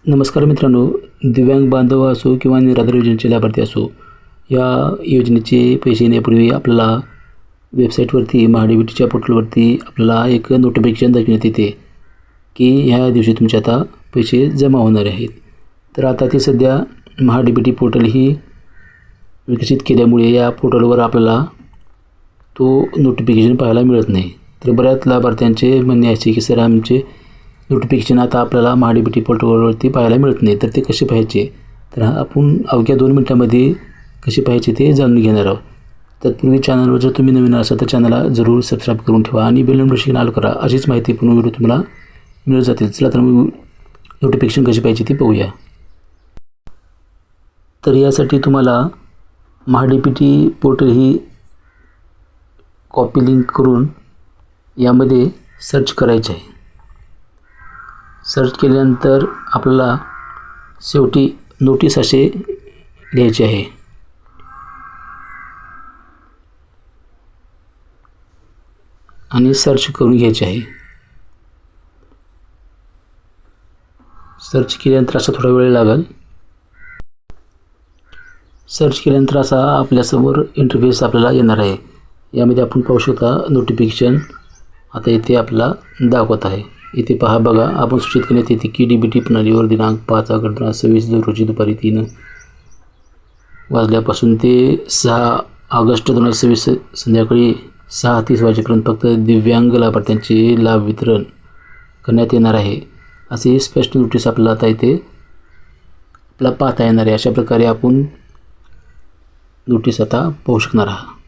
नमस्कार मित्रांनो, दिव्यांग बांधव असो किंवा निराधार योजनेचे लाभार्थी असो, या योजनेचे पैसे येण्यापूर्वी आपल्याला वेबसाईटवरती महाडीबीटीच्या पोर्टलवरती आपल्याला एक नोटिफिकेशन दाखवण्यात येते की ह्या दिवशी तुमचे आता पैसे जमा होणार आहेत. तर आता ते सध्या महाडीबीटी पोर्टल ही विकसित केल्यामुळे या पोर्टलवर आपल्याला तो नोटिफिकेशन पाहायला मिळत नाही. तर बऱ्याच लाभार्थ्यांचे म्हणणे असे की सर, आमचे नोटिफिकेशन आता आपल्याला महाडीबीटी पोर्टलवरती पाहायला मिळत नाही. तर ते कसे पाहायचे, तर आपण अवघ्या 2 मिनिटांमध्ये कसे पाहायचे ते जाणून घेणार आहोत. तत्पूर्वी चॅनलवर जर तुम्ही नवीन असाल तर चॅनलला जरूर सबस्क्राईब करून ठेवा आणि बेल नोटिफिकेशन ऑल करा. अशीच माहितीपूर्ण व्हिडिओ तुम्हाला मिळत जातील. चला तर मग नोटिफिकेशन कशी पाहिजे ते पाहूया. तर यासाठी तुम्हाला महाडीबीटी पोर्टल ही कॉपी लिंक करून यामध्ये सर्च करायचे आहे. सर्च केल्यानंतर आपल्याला शेवटी नोटीस असे लिहायचे आहे. आणि सर्च करून घ्यायचे आहे. सर्च केल्यानंतर असा थोडा वेळ लागेल. सर्च केल्यानंतर असा आपल्यासमोर इंटरफेस आपल्याला येणार आहे. यामध्ये आपण पाहू शकता नोटिफिकेशन आता इथे आपल्याला दाखवत आहे. इथे पहा बघा, आपण सूचित करण्यात येते की डीबीटी प्रणालीवर दिनांक 5 ऑगस्ट 2026 रोजी दुपारी 3 वाजल्यापासून ते 6 ऑगस्ट 2026 संध्याकाळी 6:30 वाजेपर्यंत फक्त दिव्यांग लाभार्थ्यांचे लाभ वितरण करण्यात येणार आहे. असे स्पष्ट नोटीस आपल्याला आता इथे आपल्याला पाहता येणार आहे. अशा प्रकारे आपण नोटीस आता पाहू शकणार आहात.